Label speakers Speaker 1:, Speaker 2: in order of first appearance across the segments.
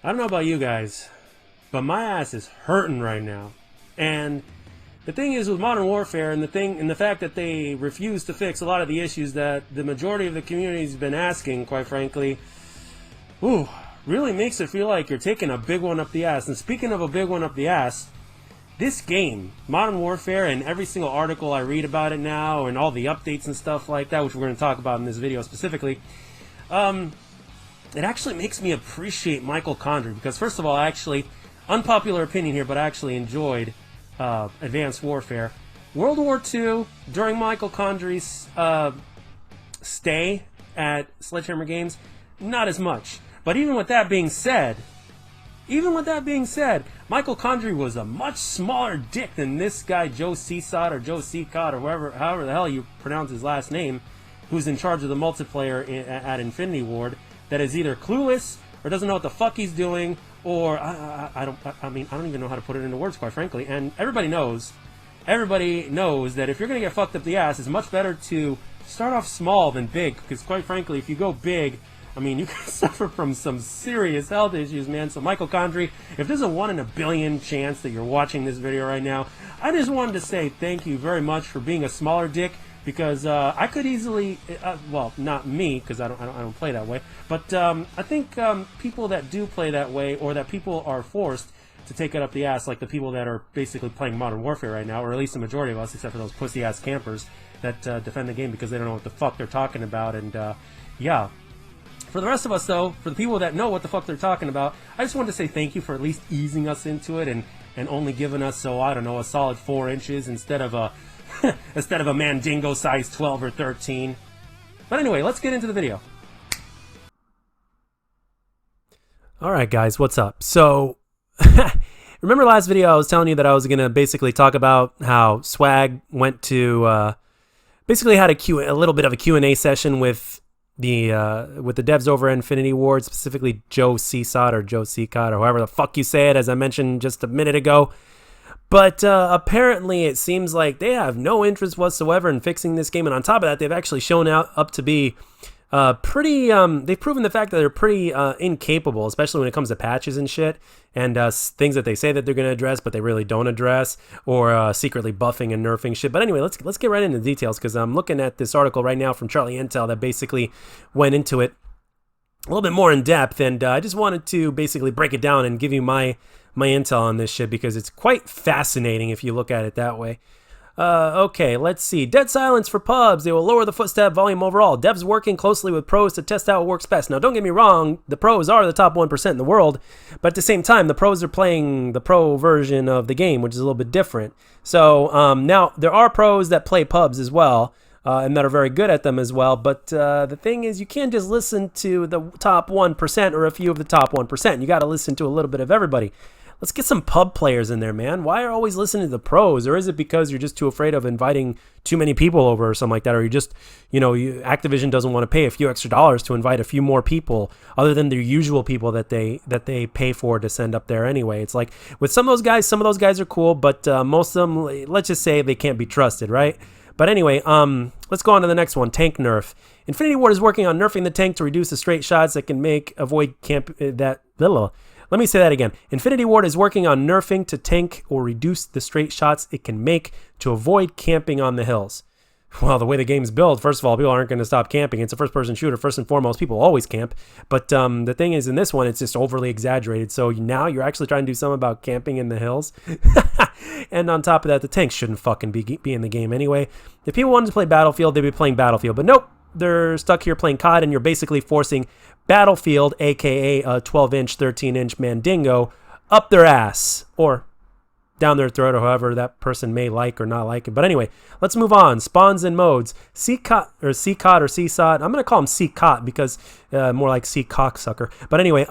Speaker 1: I don't know about you guys, but my ass is hurting right now. And the thing is with Modern Warfare and the fact that they refuse to fix a lot of the issues that the majority of the community's been asking, quite frankly, really makes it feel like you're taking a big one up the ass. And speaking of a big one up the ass, this game, Modern Warfare, and every single article I read about it now, and all the updates and stuff like that, which we're going to talk about in this video specifically, it actually makes me appreciate Michael Condrey, because first of all, unpopular opinion here, but I actually enjoyed Advanced Warfare. World War II, during Michael Condrey's stay at Sledgehammer Games, not as much. But even with that being said, Michael Condrey was a much smaller dick than this guy Joe Seasod or Joe Seacott or however the hell you pronounce his last name, who's in charge of the multiplayer at Infinity Ward, that is either clueless or doesn't know what the fuck he's doing, or I don't even know how to put it into words, quite frankly. And everybody knows that if you're gonna get fucked up the ass, it's much better to start off small than big, because quite frankly, if you go big, I mean, you can suffer from some serious health issues, man. So Michael Condrey, if there's a 1 in a billion chance that you're watching this video right now, I just wanted to say thank you very much for being a smaller dick, because I could easily, well, not me, because I don't play that way, but I think people that do play that way, or that people are forced to take it up the ass, like the people that are basically playing Modern Warfare right now, or at least the majority of us, except for those pussy-ass campers that defend the game because they don't know what the fuck they're talking about, and yeah. For the rest of us, though, for the people that know what the fuck they're talking about, I just wanted to say thank you for at least easing us into it and only giving us, I don't know, a solid 4 inches instead of a Mandingo size 12 or 13. But anyway, let's get into the video. Alright guys, what's up? So, remember last video I was telling you that I was going to basically talk about how Swag went to, basically had a little bit of a Q&A session with the devs over at Infinity Ward, specifically Joe Seasod or Joe Seacott or however the fuck you say it, as I mentioned just a minute ago. But apparently it seems like they have no interest whatsoever in fixing this game, and on top of that, they've actually shown up to be they've proven the fact that they're pretty incapable, especially when it comes to patches and shit, and things that they say that they're going to address, but they really don't address, or secretly buffing and nerfing shit. But anyway, let's get right into the details, because I'm looking at this article right now from Charlie Intel that basically went into it a little bit more in depth, and I just wanted to basically break it down and give you my intel on this shit, because it's quite fascinating if you look at it that way. Okay, let's see. Dead silence for pubs. They will lower the footstep volume overall. Devs working closely with pros to test out what works best. Now, don't get me wrong. The pros are the top 1% in the world. But at the same time, the pros are playing the pro version of the game, which is a little bit different. So, now, there are pros that play pubs as well, and that are very good at them as well. But the thing is, you can't just listen to the top 1% or a few of the top 1%. You got to listen to a little bit of everybody. Let's get some pub players in there, man. Why are always listening to the pros? Or is it because you're just too afraid of inviting too many people over or something like that? Or you just, Activision doesn't want to pay a few extra dollars to invite a few more people other than the usual people that they pay for to send up there anyway. It's like with some of those guys are cool, but most of them, let's just say they can't be trusted, right? But anyway, let's go on to the next one, tank nerf. Infinity Ward is working on nerfing the tank to reduce the straight shots that can avoid camp that. Let me say that again. Infinity Ward is working on nerfing to tank or reduce the straight shots it can make to avoid camping on the hills. Well, the way the game's built, first of all, people aren't going to stop camping. It's a first-person shooter. First and foremost, people always camp. But the thing is, in this one, it's just overly exaggerated. So now you're actually trying to do something about camping in the hills. And on top of that, the tanks shouldn't fucking be in the game anyway. If people wanted to play Battlefield, they'd be playing Battlefield. But nope, they're stuck here playing COD, and you're basically forcing Battlefield, a.k.a. a 12-inch, 13-inch Mandingo, up their ass, or down their throat, or however that person may like or not like it. But anyway, let's move on. Spawns and modes. Seacott or Seasod. I'm going to call him Seacott because more like Seacocksucker. But anyway,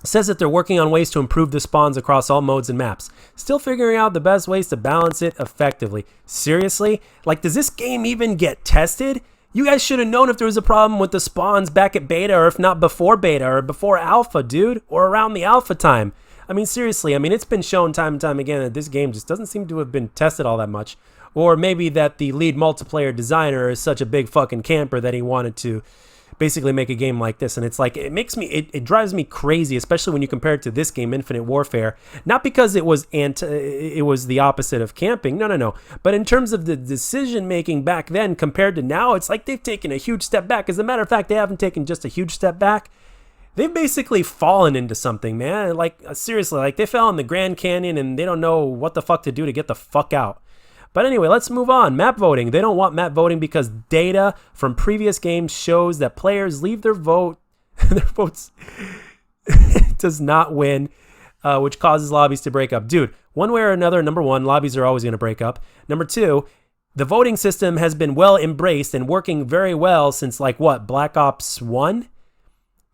Speaker 1: says that they're working on ways to improve the spawns across all modes and maps. Still figuring out the best ways to balance it effectively. Seriously? Like, does this game even get tested? You guys should have known if there was a problem with the spawns back at beta, or if not before beta, or before alpha, dude, or around the alpha time. I mean, seriously, it's been shown time and time again that this game just doesn't seem to have been tested all that much. Or maybe that the lead multiplayer designer is such a big fucking camper that he wanted to basically make a game like this. And it's like, it drives me crazy, especially when you compare it to this game, Infinite Warfare. Not because it was the opposite of camping. No. But in terms of the decision making back then compared to now, it's like they've taken a huge step back. As a matter of fact, they haven't taken just a huge step back. They've basically fallen into something, man. Like, seriously, like they fell in the Grand Canyon and they don't know what the fuck to do to get the fuck out. But anyway, let's move on. Map voting. They don't want map voting because data from previous games shows that players leave their votes does not win, which causes lobbies to break up. Dude, one way or another, number one, lobbies are always going to break up. Number two, the voting system has been well embraced and working very well since like what, Black Ops 1?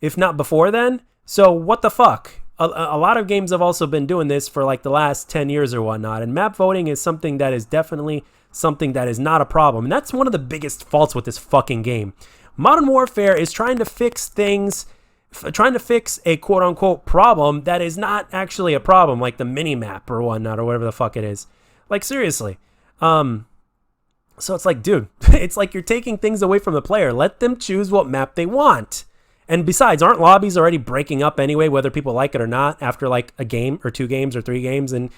Speaker 1: If not before then? So what the fuck? A lot of games have also been doing this for like the last 10 years or whatnot. And map voting is something that is definitely something that is not a problem. And that's one of the biggest faults with this fucking game. Modern Warfare is trying to fix things, trying to fix a quote unquote problem that is not actually a problem, like the mini map or whatnot or whatever the fuck it is. Like seriously. So it's like, dude, it's like you're taking things away from the player. Let them choose what map they want. And besides, aren't lobbies already breaking up anyway, whether people like it or not, after like a game or 2 games or 3 games? And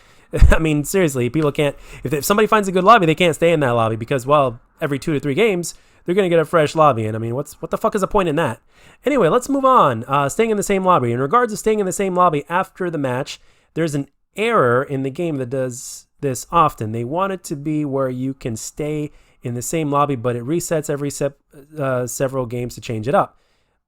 Speaker 1: I mean, seriously, people can't, if somebody finds a good lobby, they can't stay in that lobby because, well, every 2 to 3 games, they're going to get a fresh lobby. And I mean, what the fuck is the point in that? Anyway, let's move on. Staying in the same lobby. In regards to staying in the same lobby after the match, there's an error in the game that does this often. They want it to be where you can stay in the same lobby, but it resets every several games to change it up.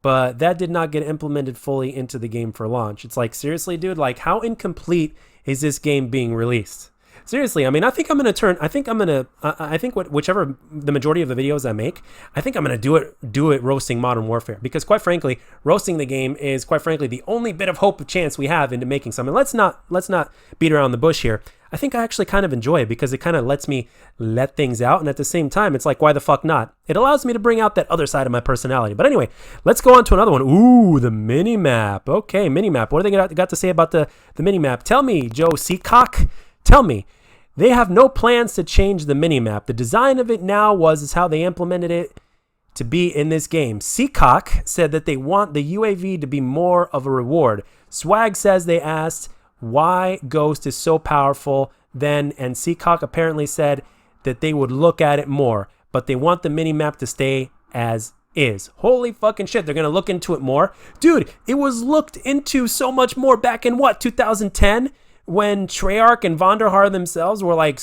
Speaker 1: But that did not get implemented fully into the game for launch. It's like, seriously, dude, like how incomplete is this game being released? Seriously, I mean, I think whichever the majority of the videos I make, I think I'm going to do it roasting Modern Warfare. Because quite frankly, roasting the game is quite frankly the only bit of hope of chance we have into making something. Let's not beat around the bush here. I think I actually kind of enjoy it because it kind of lets me let things out. And at the same time, it's like, why the fuck not? It allows me to bring out that other side of my personality. But anyway, let's go on to another one. Ooh, the mini-map. Okay, mini-map. What do they got to say about the mini-map? Tell me, Joe Seacock. Tell me. They have no plans to change the mini-map. The design of it now is how they implemented it to be in this game. Seacock said that they want the UAV to be more of a reward. Swag says they asked why Ghost is so powerful then, and Seacock apparently said that they would look at it more, but they want the mini-map to stay as is. Holy fucking shit, they're gonna look into it more? Dude, it was looked into so much more back in what, 2010? When Treyarch and Vonderhaar themselves were like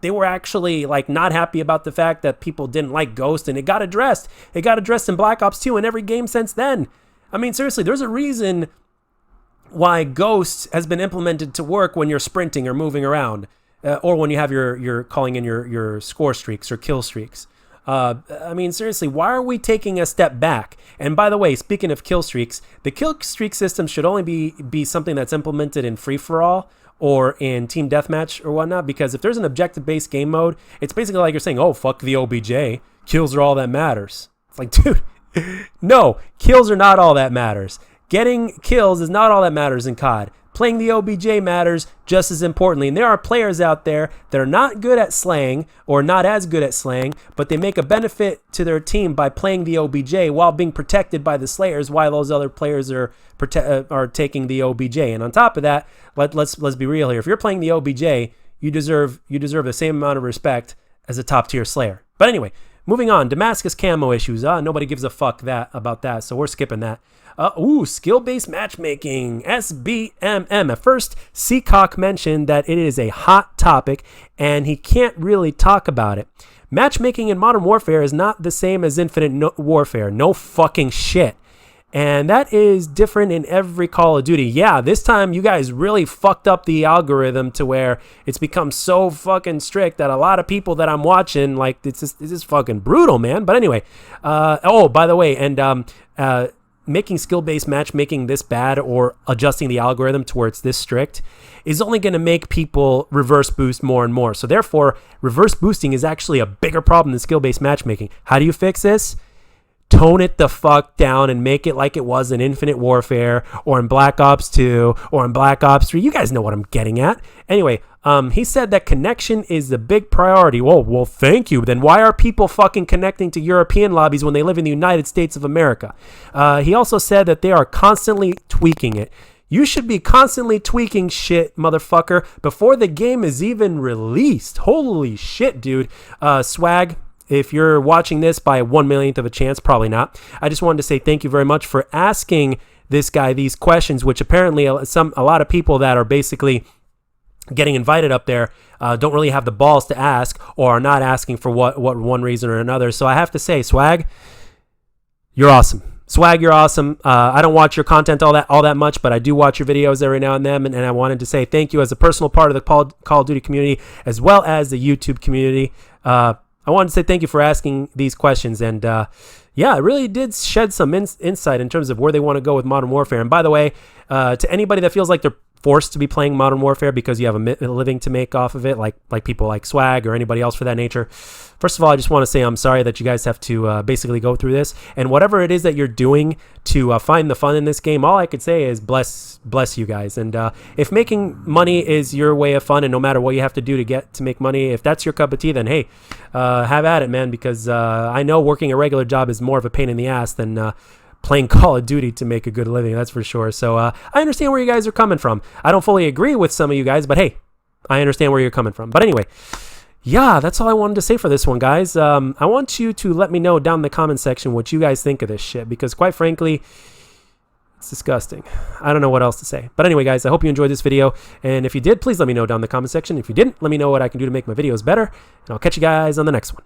Speaker 1: they were actually like not happy about the fact that people didn't like Ghost, and it got addressed. It got addressed in Black Ops 2 and every game since then. I mean, seriously, there's a reason why Ghost has been implemented to work when you're sprinting or moving around, or when you have your calling in your score streaks or kill streaks. I mean, seriously, why are we taking a step back? And by the way, speaking of kill streaks, the kill streak system should only be something that's implemented in free-for-all or in team deathmatch or whatnot, because if there's an objective-based game mode, it's basically like you're saying, oh, fuck the OBJ. Kills are all that matters. It's like, dude, no, kills are not all that matters. Getting kills is not all that matters in COD. Playing the OBJ matters just as importantly. And there are players out there that are not good at slaying or not as good at slaying, but they make a benefit to their team by playing the OBJ while being protected by the slayers while those other players are taking the OBJ. And on top of that, let's be real here. If you're playing the OBJ, you deserve the same amount of respect as a top tier slayer. But anyway, moving on. Damascus camo issues. Nobody gives a fuck about that, so we're skipping that. Skill-based matchmaking, SBMM. At first, Seacock mentioned that it is a hot topic, and he can't really talk about it. Matchmaking in Modern Warfare is not the same as Infinite Warfare. No fucking shit. And that is different in every Call of Duty. Yeah, this time you guys really fucked up the algorithm to where it's become so fucking strict that a lot of people that I'm watching, like, it's just fucking brutal, man. But anyway, by the way, and making skill-based matchmaking this bad or adjusting the algorithm to where it's this strict is only going to make people reverse boost more and more. So therefore, reverse boosting is actually a bigger problem than skill-based matchmaking. How do you fix this? tone it the fuck down and make it like it was in Infinite Warfare or in Black Ops 2 or in Black Ops 3. You guys know what I'm getting at. Anyway, he said that connection is the big priority. Well, thank you. Then why are people fucking connecting to European lobbies when they live in the United States of America? He also said that they are constantly tweaking it. You should be constantly tweaking shit, motherfucker, before the game is even released. Holy shit, dude. Swag, if you're watching this by 1/1,000,000th of a chance, probably not. I just wanted to say thank you very much for asking this guy these questions, which apparently a lot of people that are basically getting invited up there don't really have the balls to ask, or are not asking for what one reason or another. So I have to say, Swag, you're awesome. Swag, you're awesome. I don't watch your content all that much, but I do watch your videos every now and then, and I wanted to say thank you as a personal part of the Call of Duty community, as well as the YouTube community. I wanted to say thank you for asking these questions, and yeah, it really did shed some insight in terms of where they want to go with Modern Warfare. And by the way, to anybody that feels like they're forced to be playing Modern Warfare because you have a living to make off of it, like people like Swag or anybody else for that nature, first of all, I just want to say I'm sorry that you guys have to basically go through this. And whatever it is that you're doing to find the fun in this game, all I could say is bless you guys. And if making money is your way of fun, and no matter what you have to do to make money, if that's your cup of tea, then hey, have at it, man. Because I know working a regular job is more of a pain in the ass than playing Call of Duty to make a good living, that's for sure. So I understand where you guys are coming from. I don't fully agree with some of you guys, but hey, I understand where you're coming from. But anyway, yeah, that's all I wanted to say for this one, guys. I want you to let me know down in the comment section what you guys think of this shit, because quite frankly, it's disgusting. I don't know what else to say. But anyway, guys, I hope you enjoyed this video. And if you did, please let me know down in the comment section. If you didn't, let me know what I can do to make my videos better. And I'll catch you guys on the next one.